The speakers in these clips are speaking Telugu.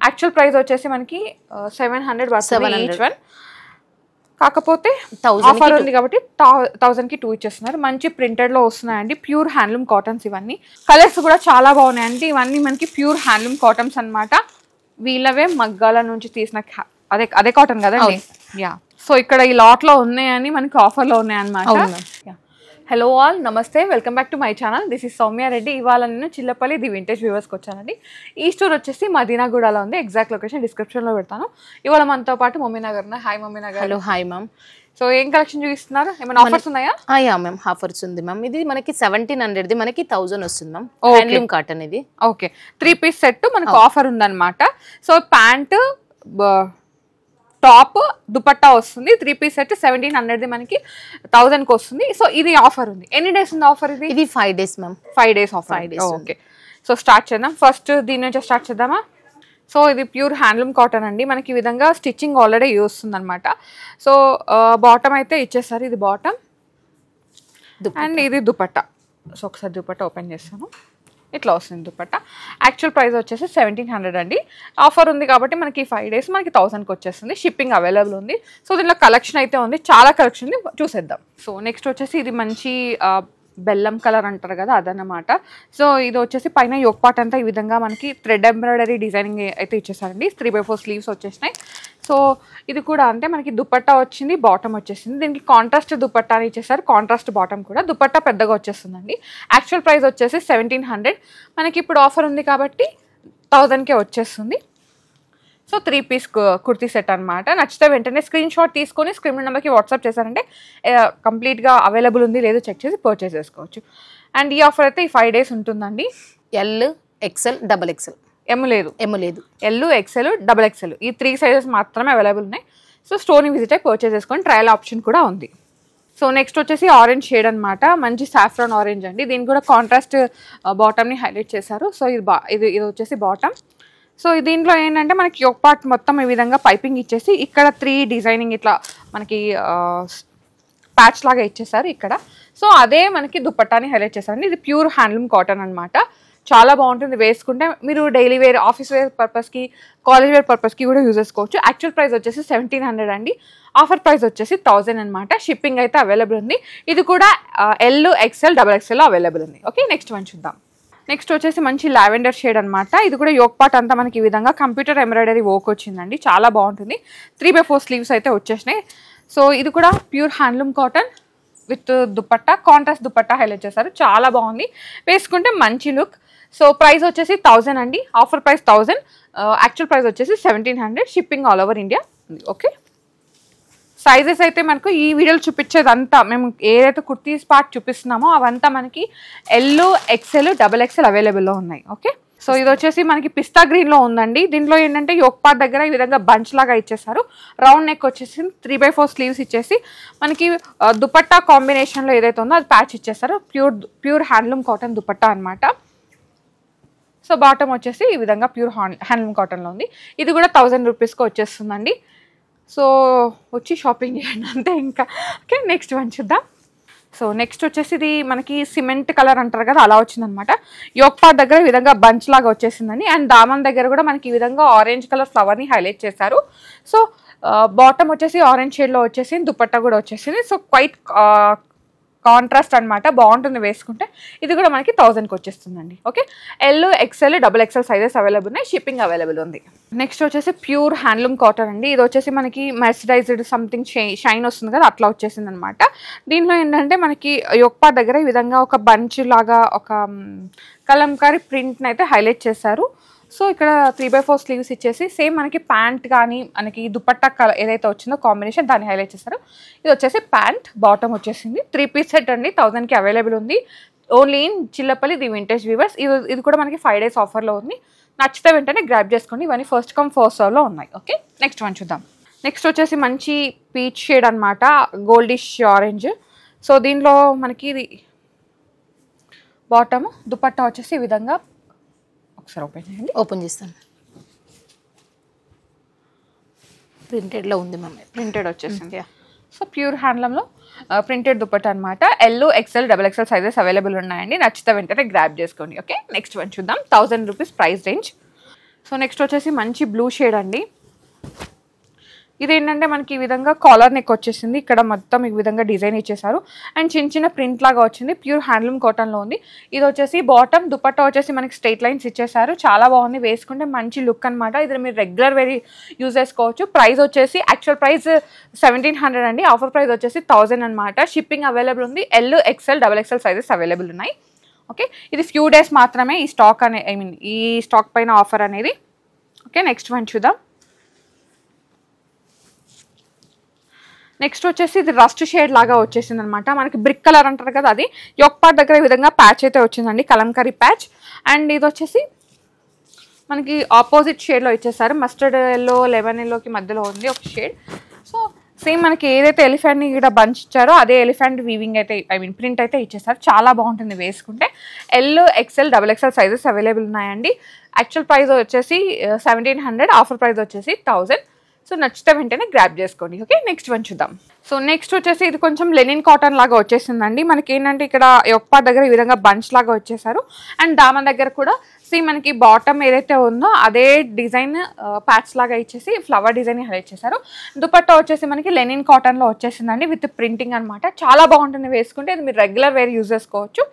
యాక్చువల్ ప్రైస్ వచ్చేసి మనకి 700 పడుతుంది ఈచ్ వన్. కాకపోతే ఆఫర్ ఉంది కాబట్టి 1000 కి 2 ఇచ్చేస్తున్నారు. మంచి ప్రింటెడ్ లో వస్తున్నాయండి, ప్యూర్ హ్యాండ్లూమ్ కాటన్స్ ఇవన్నీ. కలర్స్ కూడా చాలా బాగున్నాయండి. ఇవన్నీ మనకి ప్యూర్ హ్యాండ్లూమ్ కాటన్స్ అన్నమాట. వీళ్ళవే మగ్గాల నుంచి తీసిన అదే కాటన్ కదండి. యా, సో ఇక్కడ ఈ లాట్ లో ఉన్నాయని మనకి ఆఫర్ లో ఉన్నాయన్నమాట. హలో ఆల్, నమస్తే, welcome back to my channel. This is Soumya Reddy. ఇవాళ నేను చిల్లపల్లి ది వింటేజ్ వ్యూవర్స్కి వచ్చానండి. ఈ స్టోర్ వచ్చేసి మదీనాగూడలో ఉంది. ఎగ్జాక్ట్ లొకేషన్ డిస్క్రిప్షన్లో పెడతాను. ఇవాళ మనతో పాటు mummy Nagar. Hi mummy Nagar. Hello, hi ma'am. So ఏం కలెక్షన్ చూపిస్తున్నారు? ఏమైనా ఆఫర్స్ ఉన్నాయా? యా మ్యామ్, ఆఫర్స్ ఉంది మ్యామ్. ఇది మనకి 1700 మనకి 1000 వస్తుంది మ్యామ్. హ్యాండ్లూమ్ కాటన్ ఇది. ఓకే, 3 పీస్ సెట్ మనకు ఆఫర్ ఉందన్నమాట. సో ప్యాంట్, టాప్, దుపట్టా వస్తుంది. 3 పీస్ సెట్ 1700 మనకి 1000 కి వస్తుంది. సో ఇది ఆఫర్ ఉంది. ఎన్ని డేస్ ఉంది ఆఫర్? ఇది 5 days ma'am. 5 days offer. 5 days. Okay, so start చేద్దాం. ఫస్ట్ దీని నుంచి స్టార్ట్ చేద్దామా? సో ఇది ప్యూర్ హ్యాండ్లూమ్ కాటన్ అండి. మనకి ఈ విధంగా స్టిచ్చింగ్ ఆల్రెడీ వస్తుంది అనమాట. సో బాటమ్ అయితే ఇచ్చేస్తారు. ఇది బాటమ్ అండ్ ఇది దుపట్టా. సో ఒకసారి దుపట్టా ఓపెన్ చేస్తాను. ఇట్లా వస్తుంది దుపట్టా. యాక్చువల్ ప్రైస్ వచ్చేసి 1700 అండి. ఆఫర్ ఉంది కాబట్టి మనకి 5 డేస్ మనకి 1000కి వచ్చేస్తుంది. షిప్పింగ్ అవైలబుల్ ఉంది. సో దీనిలో కలెక్షన్ అయితే ఉంది, చాలా కలెక్షన్ ఉంది, చూసేద్దాం. సో నెక్స్ట్ వచ్చేసి ఇది మంచి బెల్లం కలర్ అంటారు కదా, అదన్నమాట. సో ఇది వచ్చేసి పైన యోక్ పార్ట్ అంతా ఈ విధంగా మనకి థ్రెడ్ ఎంబ్రాయిడరీ డిజైనింగ్ అయితే ఇచ్చేసారండి. 3/4 స్లీవ్స్ వచ్చేసినాయి. సో ఇది కూడా అంతే, మనకి దుపట్టా వచ్చింది, బాటమ్ వచ్చేసింది. దీనికి కాంట్రాస్ట్ దుపట్టా అని ఇచ్చేసారు, కాంట్రాస్ట్ బాటమ్ కూడా. దుపట్టా పెద్దగా వచ్చేస్తుందండి. యాక్చువల్ ప్రైస్ వచ్చేసి 1700. మనకి ఇప్పుడు ఆఫర్ ఉంది కాబట్టి 1000కే వచ్చేస్తుంది. సో 3 పీస్ కుర్తీ సెట్ అనమాట. నచ్చితే వెంటనే స్క్రీన్ షాట్ తీసుకొని స్క్రీన్ నెంబర్కి వాట్సాప్ చేశారంటే కంప్లీట్గా అవైలబుల్ ఉంది లేదో చెక్ చేసి పర్చేస్ చేసుకోవచ్చు. అండ్ ఈ ఆఫర్ అయితే ఈ 5 డేస్ ఉంటుందండి. L, XL, double XL. M లేదు. ఎల్, ఎక్సెల్, డబల్ ఎక్సెల్ ఈ 3 సైజెస్ మాత్రమే అవైలబుల్ ఉన్నాయి. సో స్టోర్ని విజిట్ అయ్యి పర్చేస్ చేసుకొని ట్రయల్ ఆప్షన్ కూడా ఉంది. సో నెక్స్ట్ వచ్చేసి ఆరెంజ్ షేడ్ అనమాట. మంచి సాఫ్రాన్ ఆరెంజ్ అండి. దీనికి కూడా కాంట్రాస్ట్ బాటమ్ని హైలైట్ చేశారు. సో ఇది వచ్చేసి బాటమ్. సో దీంట్లో ఏంటంటే మనకి యోక్ పార్ట్ మొత్తం ఈ విధంగా పైపింగ్ ఇచ్చేసి ఇక్కడ 3 డిజైనింగ్ ఇట్లా మనకి ప్యాచ్ లాగా ఇచ్చేసారు ఇక్కడ. సో అదే మనకి దుపట్టాని హైలైట్ చేశారండి. ఇది ప్యూర్ హ్యాండ్లూమ్ కాటన్ అనమాట. చాలా బాగుంటుంది వేసుకుంటే. మీరు డైలీ వేర్, ఆఫీస్ వేర్ పర్పస్కి, కాలేజ్ వేర్ పర్పస్కి కూడా యూజ్ చేసుకోవచ్చు. యాక్చువల్ ప్రైస్ వచ్చేసి 1700 అండి. ఆఫర్ ప్రైస్ వచ్చేసి 1000 అనమాట. షిప్పింగ్ అయితే అవైలబుల్ ఉంది. ఇది కూడా L, XL, double XL available ఉంది. ఓకే, నెక్స్ట్ వన్ చూద్దాం. నెక్స్ట్ వచ్చేసి మంచి లావెండర్ షేడ్ అనమాట. ఇది కూడా యోక్ పార్ట్ అంతా మనకి ఈ విధంగా కంప్యూటర్ ఎంబ్రాయిడరీ వర్క్ వచ్చిందండి. చాలా బాగుంటుంది. 3/4 స్లీవ్స్ అయితే వచ్చేసినాయి. సో ఇది కూడా pure handloom cotton with dupatta, contrast dupatta highlight చేశారు. చాలా బాగుంది, వేసుకుంటే మంచి లుక్. సో ప్రైస్ వచ్చేసి 1000 అండి. Offer price 1000. యాక్చువల్ ప్రైస్ వచ్చేసి 1700. షిప్పింగ్ ఆల్ ఓవర్ ఇండియా ఉంది. ఓకే, సైజెస్ అయితే మనకు ఈ వీడియోలో చూపించేదంతా మేము ఏదైతే కుర్తీస్ పార్ట్ చూపిస్తున్నామో అవంతా మనకి ఎల్, ఎక్సెల్, డబల్ ఎక్సెల్ అవైలబుల్లో ఉన్నాయి. ఓకే, సో ఇది వచ్చేసి మనకి పిస్తా గ్రీన్లో ఉందండి. దీంట్లో ఏంటంటే యోక్ పార్ట్ దగ్గర ఈ విధంగా బంచ్ లాగా ఇచ్చేసారు. రౌండ్ నెక్ వచ్చేసి 3/4 స్లీవ్స్ ఇచ్చేసి మనకి దుపట్టా కాంబినేషన్లో ఏదైతే ఉందో అది ప్యాచ్ ఇచ్చేసారు. ప్యూర్ హ్యాండ్లూమ్ కాటన్ దుపట్టా అనమాట. సో బాటమ్ వచ్చేసి ఈ విధంగా ప్యూర్ హ్యాండ్లూమ్ కాటన్లో ఉంది. ఇది కూడా 1000 రూపీస్కి వచ్చేస్తుందండి. సో వచ్చి షాపింగ్ చేయండి అంతే ఇంకా. ఓకే, నెక్స్ట్ వన్ చూద్దాం. సో నెక్స్ట్ వచ్చేసి ఇది మనకి సిమెంట్ కలర్ అంటారు కదా, అలా వచ్చిందనమాట. యోక్ పార్ట్ దగ్గర ఈ విధంగా బంచ్ లాగా వచ్చేసిందండి. అండ్ దామన్ దగ్గర కూడా మనకి ఈ విధంగా ఆరెంజ్ కలర్ ఫ్లవర్ని హైలైట్ చేశారు. సో బాటమ్ వచ్చేసి ఆరెంజ్ షేడ్లో వచ్చేసింది, దుపట్టా కూడా వచ్చేసింది. సో క్వైట్ కాంట్రాస్ట్ అనమాట. బాగుంటుంది వేసుకుంటే. ఇది కూడా మనకి 1000కి వచ్చేస్తుందండి. Okay, L, XL, double XL sizes available ఉన్నాయి. షిప్పింగ్ అవైలబుల్ ఉంది. నెక్స్ట్ వచ్చేసి ప్యూర్ హ్యాండ్లూమ్ కాటన్ అండి. ఇది వచ్చేసి మనకి మెర్సిడైజ్డ్ సంథింగ్ షైన్ వస్తుంది కదా, అట్లా వచ్చేసింది అనమాట. దీంట్లో ఏంటంటే మనకి యోక్ పార్ట్ దగ్గర ఈ విధంగా ఒక బంచ్ లాగా ఒక కలంకారీ ప్రింట్ని అయితే హైలైట్ చేశారు. సో ఇక్కడ 3/4 స్లీవ్స్ ఇచ్చేసి సేమ్ మనకి ప్యాంట్ కానీ మనకి దుపట్టా కలర్ ఏదైతే వచ్చిందో కాంబినేషన్ దాన్ని హైలైట్ చేస్తారు. ఇది వచ్చేసి ప్యాంట్, బాటమ్ వచ్చేసింది. 3 పీస్ సెట్ అండి. 1000కి అవైలబుల్ ఉంది. Only in Chillapalli the vintage weavers. ఇది కూడా మనకి 5 డేస్ ఆఫర్లో ఉంది. నచ్చితే వెంటనే గ్రాప్ చేసుకోండి. ఇవన్నీ ఫస్ట్ కమ్ ఫస్ట్ సర్వ్లో ఉన్నాయి. ఓకే, నెక్స్ట్ వన్ చూద్దాం. నెక్స్ట్ వచ్చేసి మంచి పీచ్ షేడ్ అనమాట, గోల్డిష్ ఆరెంజ్. సో దీంట్లో మనకి ఇది బాటమ్, దుపట్టా వచ్చేసి ఈ విధంగా. ఒకసారి ఓపెన్ చేయండి. ఓపెన్ చేస్తాను. ప్రింటెడ్లో ఉంది మమ్మీ. ప్రింటెడ్ వచ్చేసింది. సో ప్యూర్ హ్యాండ్లూమ్లో ప్రింటెడ్ దుపట్టా అనమాట. L, XL, double XL sizes available ఉన్నాయండి. నచ్చితే వెంటనే గ్రాప్ చేసుకోండి. ఓకే, నెక్స్ట్ వన్ చూద్దాం. 1000 rupees price range. So next వచ్చేసి మంచి బ్లూ షేడ్ అండి. ఇదేంటంటే మనకి ఈ విధంగా కాలర్ నెక్ వచ్చేసింది, ఇక్కడ మొత్తం ఈ విధంగా డిజైన్ ఇచ్చేసారు అండ్ చిన్న చిన్న ప్రింట్ లాగా వచ్చింది. ప్యూర్ హ్యాండ్లూమ్ కాటన్లో ఉంది. ఇది వచ్చేసి బాటమ్, దుపట్టా వచ్చేసి మనకి స్ట్రైట్ లైన్స్ ఇచ్చేసారు. చాలా బాగుంది, వేసుకుంటే మంచి లుక్ అనమాట. ఇది మీరు రెగ్యులర్ వేరీ యూజ్ చేసుకోవచ్చు. ప్రైస్ వచ్చేసి యాక్చువల్ ప్రైస్ 1700 అండి, ఆఫర్ ప్రైస్ వచ్చేసి 1000 అనమాట. షిప్పింగ్ అవైలబుల్ ఉంది. L, XL, XXL sizes available ఉన్నాయి. ఓకే, ఇది ఫ్యూ డేస్ మాత్రమే ఈ స్టాక్ ఈ స్టాక్ పైన ఆఫర్ అనేది. ఓకే, నెక్స్ట్ వన్ చూద్దాం. నెక్స్ట్ వచ్చేసి ఇది రస్ట్ షేడ్ లాగా వచ్చేసింది అనమాట. మనకి బ్రిక్ కలర్ అంటారు కదా, అది యోక్ పార్ట్ దగ్గర ఈ విధంగా ప్యాచ్ అయితే వచ్చిందండి, కలంకరీ ప్యాచ్. అండ్ ఇది వచ్చేసి మనకి ఆపోజిట్ షేడ్లో ఇచ్చేసారు. మస్టర్డ్ ఎల్లో, లెమన్ ఎల్లోకి మధ్యలో ఉంది ఒక షేడ్. సో సేమ్ మనకి ఏదైతే ఎలిఫెంట్ని ఇక్కడ బంచ్ ఇచ్చారో అదే ఎలిఫెంట్ వీవింగ్ అయితే ప్రింట్ అయితే ఇచ్చేసారు. చాలా బాగుంటుంది వేసుకుంటే. L, XXL, XXL sizes available ఉన్నాయండి. యాక్చువల్ ప్రైస్ వచ్చేసి 1700, ఆఫర్ ప్రైస్ వచ్చేసి 1000. సో నచ్చితే వెంటనే గ్రాప్ చేసుకోండి. ఓకే, నెక్స్ట్ వన్ చూద్దాం. సో నెక్స్ట్ వచ్చేసి ఇది కొంచెం లెనిన్ కాటన్ లాగా వచ్చేసిందండి. మనకి ఏంటంటే ఇక్కడ ఒక్క దగ్గర ఈ విధంగా బంచ్ లాగా వచ్చేసారు అండ్ దామన్ దగ్గర కూడా మనకి బాటమ్ ఏదైతే ఉందో అదే డిజైన్ ప్యాచ్ లాగా ఇచ్చేసి ఫ్లవర్ డిజైన్ హైలైట్ చేశారు. దుపట్టా వచ్చేసి మనకి లెనిన్ కాటన్లో వచ్చేసిందండి విత్ ప్రింటింగ్ అనమాట. చాలా బాగుంటుంది వేసుకుంటే. ఇది మీరు రెగ్యులర్ వేర్ యూజ్ చేసుకోవచ్చు.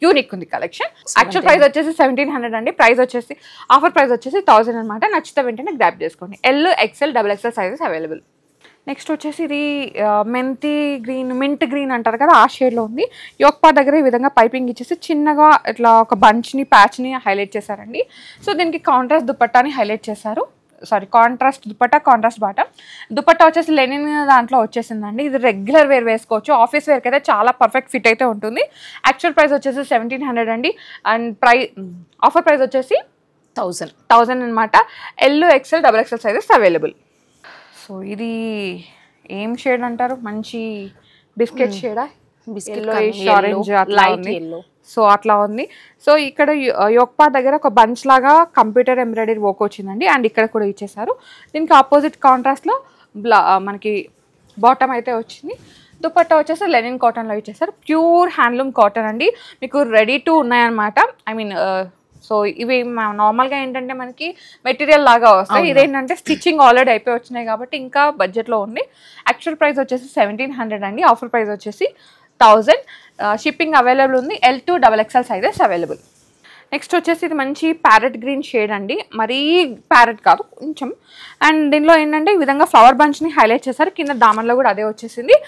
యూనిక్ ఉంది కలెక్షన్. యాక్చువల్ ప్రైస్ వచ్చేసి 1700 అండి, ప్రైస్ వచ్చేసి ఆఫర్ ప్రైస్ వచ్చేసి 1000 అనమాట. నచ్చితే వెంటనే గ్రాప్ చేసుకోండి. L, XXL, XXL sizes available. Next వచ్చేసి ఇది మెంతి గ్రీన్, మింట్ గ్రీన్ అంటారు కదా, ఆ షేడ్లో ఉంది. యోక్ పార్ట్ దగ్గర ఈ విధంగా పైపింగ్ ఇచ్చేసి చిన్నగా ఇట్లా ఒక బంచ్ని ప్యాచ్ని హైలైట్ చేశారండి. సో దీనికి కాంట్రాస్ట్ దుపట్టాని హైలైట్ చేశారు. Contrast dupatta, contrast bottom. Dupatta వచ్చేసి లెనిన్ దాంట్లో వచ్చేసిందండి. ఇది రెగ్యులర్ వేర్ వేసుకోవచ్చు. ఆఫీస్ వేర్కి అయితే చాలా పర్ఫెక్ట్ ఫిట్ అయితే ఉంటుంది. యాక్చువల్ ప్రైస్ వచ్చేసి 1700 అండి అండ్ ఆఫర్ ప్రైస్ వచ్చేసి 1000 అనమాట. L, XXL, XXL sizes available. So ఇది ఏం షేడ్ అంటారు, మంచి బిస్కెట్ షేడా, ఆరెంజ్ అట్లా ఉంది. సో అట్లా ఉంది. సో ఇక్కడ యోక్ పార్ట్ దగ్గర ఒక బంచ్ లాగా కంప్యూటర్ ఎంబ్రాయిడరీ వర్క్ వచ్చిందండి అండ్ ఇక్కడ కూడా ఇచ్చేసారు. దీనికి ఆపోజిట్ కాంట్రాస్ట్లో మనకి బాటమ్ అయితే వచ్చింది. దుపట్టా వచ్చేసి లెనిన్ కాటన్లో ఇచ్చేసారు. ప్యూర్ హ్యాండ్లూమ్ కాటన్ అండి, మీకు రెడీ టు ఉన్నాయన్నమాట. సో ఇవి నార్మల్గా ఏంటంటే మనకి మెటీరియల్ లాగా వస్తాయి. ఇదేంటంటే స్టిచ్చింగ్ ఆల్రెడీ అయిపోయి వచ్చినాయి కాబట్టి ఇంకా బడ్జెట్లో ఉంది. యాక్చువల్ ప్రైస్ వచ్చేసి 1700 అండి, ఆఫర్ ప్రైస్ వచ్చేసి 1000. షిప్పింగ్ అవైలబుల్ ఉంది. L to XXL sizes available. Next వచ్చేసి ఇది మంచి ప్యారెట్ గ్రీన్ షేడ్ అండి, మరీ ప్యారెట్ కాదు కొంచెం. అండ్ దీనిలో ఏంటంటే ఈ విధంగా ఫ్లవర్ బంచ్ని హైలైట్ చేశారు. కింద దామన్లో కూడా అదే వచ్చేసింది.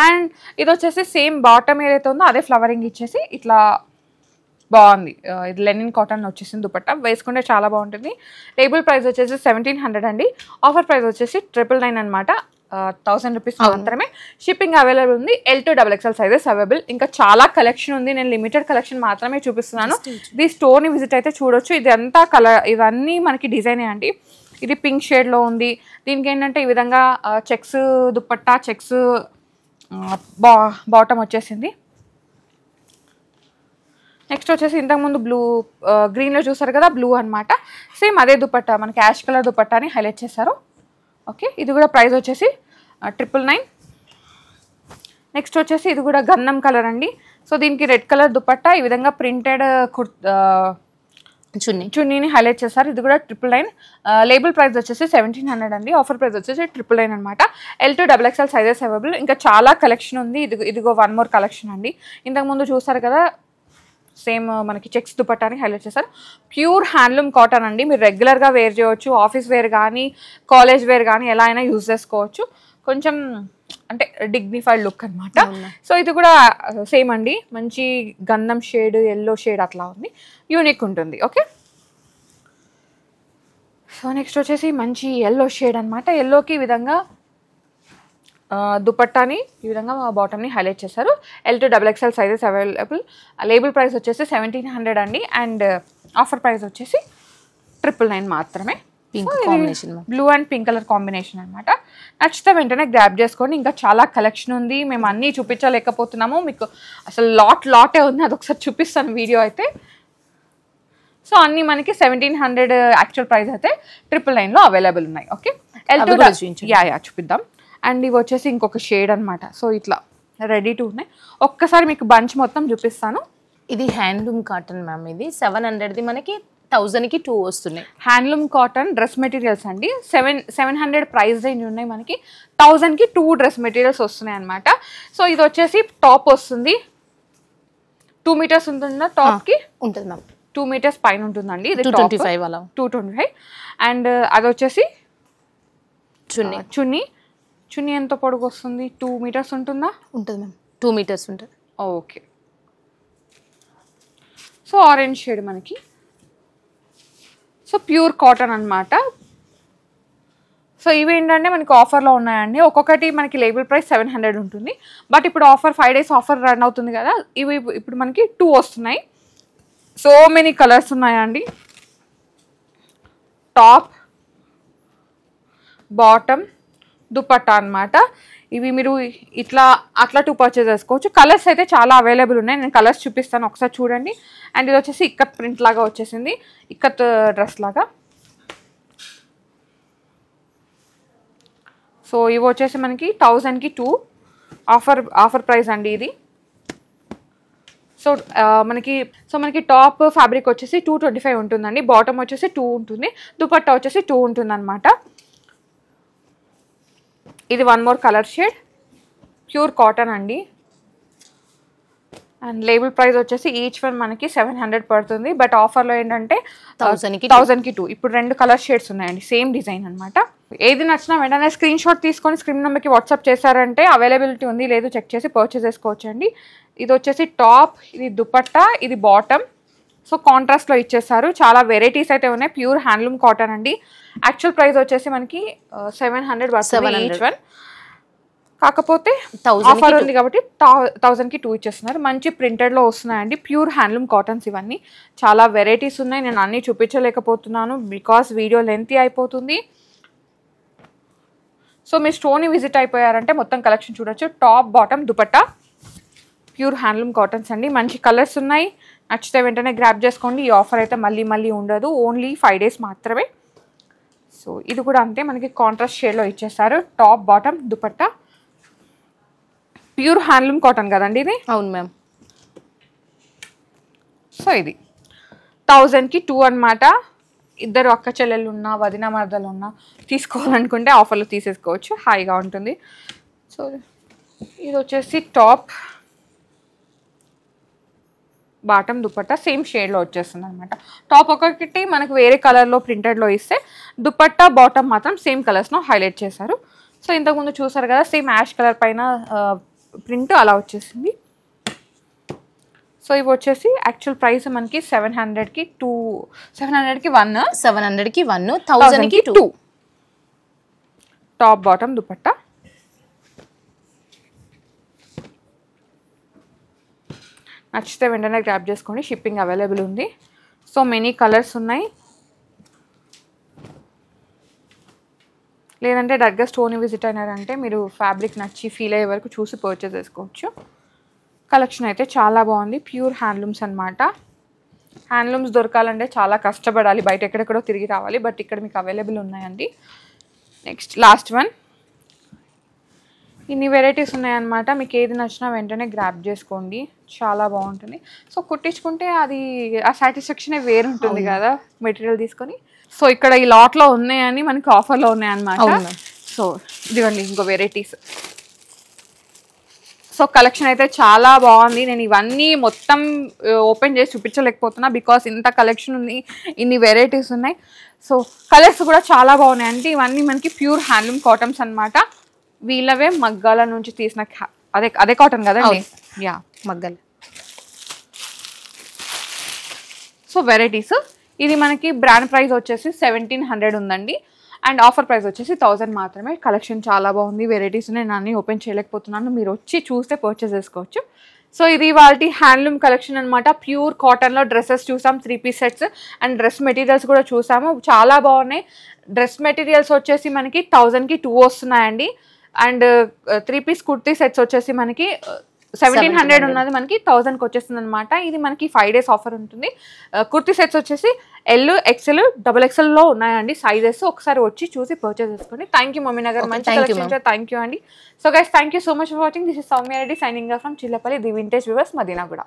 అండ్ ఇది వచ్చేసి సేమ్ బాటమ్ ఏదైతే ఉందో అదే ఫ్లవరింగ్ ఇచ్చేసి ఇట్లా బాగుంది. ఇది లెనిన్ కాటన్ వచ్చేసింది. దుపట్టా వేసుకుంటే చాలా బాగుంటుంది. టేబుల్ ప్రైస్ వచ్చేసి 1700 అండి, ఆఫర్ ప్రైస్ వచ్చేసి 999 అనమాట. 1000 రూపీస్ మాత్రమే. షిప్పింగ్ అవైలబుల్ ఉంది. L to XXL sizes available. ఇంకా చాలా కలెక్షన్ ఉంది, నేను లిమిటెడ్ కలెక్షన్ మాత్రమే చూపిస్తున్నాను. ఇది స్టోర్ని విజిట్ అయితే చూడొచ్చు. ఇది అంతా ఇవన్నీ మనకి డిజైనే అండి. ఇది పింక్ షేడ్లో ఉంది. దీనికి ఏంటంటే ఈ విధంగా చెక్స్ దుపట్టా, చెక్స్ బాటమ్ వచ్చేసింది. నెక్స్ట్ వచ్చేసి ఇంతకుముందు బ్లూ గ్రీన్లో చూసారు కదా, బ్లూ అనమాట. సేమ్ అదే దుపట్టా మనకి యాష్ కలర్ దుపట్టాని హైలైట్ చేశారు. ఓకే, ఇది కూడా ప్రైస్ వచ్చేసి 999. నెక్స్ట్ వచ్చేసి ఇది కూడా గంధం కలర్ అండి. సో దీనికి రెడ్ కలర్ దుపట్టా, ఈ విధంగా ప్రింటెడ్ చున్నీని హైలైట్ చేశారు. ఇది కూడా 999. లేబుల్ ప్రైస్ వచ్చేసి 1700 అండి, ఆఫర్ ప్రైస్ వచ్చేసి 999 అనమాట. L to XXL sizes available. ఇంకా చాలా కలెక్షన్ ఉంది. ఇదిగో వన్ మోర్ కలెక్షన్ అండి. ఇంతకుముందు చూసారు కదా, సేమ్ మనకి చెక్స్ దుపట్టాని హైలైట్ చేశారు. ప్యూర్ హ్యాండ్లూమ్ కాటన్ అండి, మీరు రెగ్యులర్గా వేర్ చేయవచ్చు. ఆఫీస్ వేర్ కానీ కాలేజ్ వేర్ కానీ ఎలా అయినా యూజ్ చేసుకోవచ్చు. కొంచెం అంటే డిగ్నిఫైడ్ లుక్ అనమాట. సో ఇది కూడా సేమ్ అండి, మంచి గంధం షేడ్, ఎల్లో షేడ్ అట్లా ఉంది, యూనిక్ ఉంటుంది. ఓకే, సో నెక్స్ట్ వచ్చేసి మంచి ఎల్లో షేడ్ అనమాట. ఎల్లోకి ఈ విధంగా దుపట్టాని ఈ విధంగా బాటమ్ని హైలైట్ చేశారు. L to XXL sizes available. Label price వచ్చేసి 1700 అండి అండ్ ఆఫర్ ప్రైస్ వచ్చేసి 999 మాత్రమే. Blue and pink colour combination అనమాట. నచ్చితే వెంటనే గ్రాప్ చేసుకోండి. ఇంకా చాలా కలెక్షన్ ఉంది, మేము అన్నీ చూపించలేకపోతున్నాము. మీకు అసలు లాటే ఉంది, అదొకసారి చూపిస్తాను వీడియో అయితే. సో అన్నీ మనకి 1700 యాక్చువల్ ప్రైస్ అయితే 999లో అవైలబుల్ ఉన్నాయి. ఓకే, L to చూపిద్దాం. అండ్ ఇవి వచ్చేసి ఇంకొక షేడ్ అనమాట. సో ఇట్లా రెడీ టు ఉన్నాయి. ఒక్కసారి మీకు బంచ్ మొత్తం చూపిస్తాను. ఇది హ్యాండ్లూమ్ కాటన్ మ్యామ్. ఇది 700ది మనకి 1000 కి 2 వస్తున్నాయి. హ్యాండ్లూమ్ కాటన్ డ్రెస్ మెటీరియల్స్ అండి. 700 ప్రైస్ రేంజ్ ఉన్నాయి మనకి. 1000 కి 2 డ్రెస్ మెటీరియల్స్ వస్తున్నాయి అనమాట. సో ఇది వచ్చేసి టాప్ వస్తుంది. 2 మీటర్స్ ఉంటుందా టాప్ కి? ఉంటుంది మ్యామ్. 2 మీటర్స్ పైన ఉంటుందండి. ఇది 225 అలా. 225. అండ్ అది వచ్చేసి చున్నీ ఎంత పొడుగు వస్తుంది? 2 మీటర్స్ ఉంటుందా? ఉంటుంది మ్యామ్. 2 మీటర్స్ ఉంటుంది. ఓకే. సో ఆరెంజ్ షేడ్ మనకి. సో ప్యూర్ కాటన్ అనమాట. సో ఇవి ఏంటంటే మనకి ఆఫర్లో ఉన్నాయండి. ఒక్కొక్కటి మనకి లేబుల్ ప్రైస్ 700 ఉంటుంది. బట్ ఇప్పుడు ఆఫర్ 5 days ఆఫర్ రన్ అవుతుంది కదా, ఇవి ఇప్పుడు మనకి 2 వస్తున్నాయి. సో మెనీ కలర్స్ ఉన్నాయండి. టాప్, బాటమ్, దుపట్టా అన్నమాట. ఇవి మీరు అట్లా 2 పర్చేస్ చేసుకోవచ్చు. కలర్స్ అయితే చాలా అవైలబుల్ ఉన్నాయి. నేను కలర్స్ చూపిస్తాను, ఒకసారి చూడండి. అండ్ ఇది వచ్చేసి ఇక్కత్ ప్రింట్ లాగా వచ్చేసింది, ఇక్కత్ డ్రెస్ లాగా. సో ఇవి వచ్చేసి మనకి 1000 కి 2 ఆఫర్ ప్రైస్ అండి ఇది. సో మనకి టాప్ ఫ్యాబ్రిక్ వచ్చేసి 225 ఉంటుందండి. బాటమ్ వచ్చేసి 2 ఉంటుంది. దుపట్టా వచ్చేసి 2 ఉంటుంది అనమాట. ఇది 1 more colour shade, pure cotton అండి. అండ్ లేబుల్ ప్రైస్ వచ్చేసి ఈచ్ వన్ మనకి 700 పడుతుంది. బట్ ఆఫర్లో ఏంటంటే 1000 కి 2. ఇప్పుడు 2 కలర్ షేడ్స్ ఉన్నాయండి, సేమ్ డిజైన్ అనమాట. ఏది నచ్చినా వెంటనే స్క్రీన్ షాట్ తీసుకొని స్క్రీన్ నెంబర్కి వాట్సాప్ చేశారంటే అవైలబిలిటీ ఉంది లేదు చెక్ చేసి పర్చేస్ చేసుకోవచ్చు అండి. ఇది వచ్చేసి టాప్, ఇది దుపట్టా, ఇది బాటమ్. సో కాంట్రాస్ట్లో ఇచ్చేస్తారు. చాలా వెరైటీస్ అయితే ఉన్నాయి. ప్యూర్ హ్యాండ్లూమ్ కాటన్ అండి. యాక్చువల్ ప్రైస్ వచ్చేసి మనకి 700 పడుతుంది ఈచ్ వన్. కాకపోతే ఆఫర్ ఉంది కాబట్టి 1000 కి 2 ఇచ్చేస్తున్నారు. మంచి ప్రింటెడ్లో వస్తున్నాయండి. ప్యూర్ హ్యాండ్లూమ్ కాటన్స్ ఇవన్నీ. చాలా వెరైటీస్ ఉన్నాయి. నేను అన్నీ చూపించలేకపోతున్నాను బికాస్ వీడియో లెంతీ అయిపోతుంది. సో మీరు స్టోర్ని విజిట్ అయిపోయారంటే మొత్తం కలెక్షన్ చూడొచ్చు. Top, bottom, dupatta, pure handloom cottons అండి. మంచి కలర్స్ ఉన్నాయి. నచ్చితే వెంటనే గ్రాప్ చేసుకోండి. ఈ ఆఫర్ అయితే మళ్ళీ ఉండదు, ఓన్లీ 5 days మాత్రమే. సో ఇది కూడా అంతే, మనకి కాంట్రాస్ట్ షేడ్లో ఇచ్చేస్తారు. Top, bottom, dupatta, pure handloom cotton కదండి ఇది. అవును మ్యామ్. సో ఇది 1000 కి 2 అనమాట. ఇద్దరు అక్క చెల్లెళ్ళు ఉన్నా, వదిన మరదలు ఉన్నా తీసుకోవాలనుకుంటే ఆఫర్లో తీసేసుకోవచ్చు, హాయిగా ఉంటుంది. సో ఇది వచ్చేసి టాప్, బాటమ్, దుపట్టా సేమ్ షేడ్లో వచ్చేస్తుంది అనమాట. టాప్ ఒకటి మనకు వేరే కలర్లో ప్రింటెడ్లో ఇస్తే, దుపట్టా, బాటమ్ మాత్రం సేమ్ కలర్స్లో హైలైట్ చేశారు. సో ఇంతకుముందు చూసారు కదా, సేమ్ యాష్ కలర్ పైన ప్రింట్ అలా వచ్చేసింది. సో ఇవి వచ్చేసి యాక్చువల్ ప్రైస్ మనకి 700 కి 2, 700 కి 1, 700 కి 1, 1000 కి 2. Top, bottom, dupatta. నచ్చితే వెంటనే గ్రాప్ చేసుకోండి, షిప్పింగ్ అవైలబుల్ ఉంది. సో మెనీ కలర్స్ ఉన్నాయి. లేదంటే డైరెక్ట్గా స్టోర్ని విజిట్ అయినారంటే మీరు ఫ్యాబ్రిక్ నచ్చి ఫీల్ అయ్యే వరకు చూసి పర్చేస్ చేసుకోవచ్చు. కలెక్షన్ అయితే చాలా బాగుంది. ప్యూర్ హ్యాండ్లూమ్స్ అనమాట. హ్యాండ్లూమ్స్ దొరకాలంటే చాలా కష్టపడాలి, బయట ఎక్కడెక్కడో తిరిగి రావాలి. బట్ ఇక్కడ మీకు అవైలబుల్ ఉన్నాయండి. Next last one. ఇన్ని వెరైటీస్ ఉన్నాయన్నమాట. మీకు ఏది నచ్చినా వెంటనే గ్రాప్ చేసుకోండి, చాలా బాగుంటుంది. సో కుట్టించుకుంటే అది ఆ సాటిస్ఫాక్షనే వేరు ఉంటుంది కదా మెటీరియల్ తీసుకొని. సో ఇక్కడ ఈ లాట్లో ఉన్నాయని మనకి ఆఫర్లో ఉన్నాయన్నమాట. సో ఇదిగోండి ఇంకో వెరైటీస్. సో కలెక్షన్ అయితే చాలా బాగుంది. నేను ఇవన్నీ మొత్తం ఓపెన్ చేసి చూపించలేకపోతున్నా బికాస్ ఇంత కలెక్షన్ ఉంది, ఇన్ని వెరైటీస్ ఉన్నాయి. సో కలర్స్ కూడా చాలా బాగున్నాయి. అంటే ఇవన్నీ మనకి ప్యూర్ హ్యాండ్లూమ్ కాటన్స్ అనమాట. వీళ్ళవే మగ్గాల నుంచి తీసిన అదే కాటన్ కదండి. యా, మగ్గలు. So varieties. ఇది మనకి బ్రాండ్ ప్రైస్ వచ్చేసి 1700 ఉందండి. అండ్ ఆఫర్ ప్రైస్ వచ్చేసి 1000 మాత్రమే. కలెక్షన్ చాలా బాగుంది, వెరైటీస్ నేను అన్నీ ఓపెన్ చేయలేకపోతున్నాను, మీరు వచ్చి చూస్తే పర్చేస్ చేసుకోవచ్చు. సో ఇది వాళ్ళ హ్యాండ్లూమ్ కలెక్షన్ అనమాట. ప్యూర్ కాటన్లో డ్రెస్సెస్ చూసాం, 3 piece sets and dress materials కూడా చూసాము, చాలా బాగున్నాయి. డ్రెస్ మెటీరియల్స్ వచ్చేసి మనకి 1000 కి 2 వస్తున్నాయండి. అండ్ 3 piece కుర్తీ సెట్స్ వచ్చేసి మనకి 1700 ఉన్నది మనకి 1000కి వచ్చేస్తుంది అనమాట. ఇది మనకి 5 days ఆఫర్ ఉంటుంది. కుర్తీ సెట్స్ వచ్చేసి L, XL, XXL లో ఉన్నాయండి సైజెస్. ఒకసారి వచ్చి చూసి పర్చేస్ చేసుకోండి. థ్యాంక్ యూ మమ్మీనగర్, మంచి కలెక్షన్. థ్యాంక్ యూ అండి. So guys, thank you so much for watching. This is Soumya Reddy signing off from Chillapalli, the vintage viewers, Madinaguda.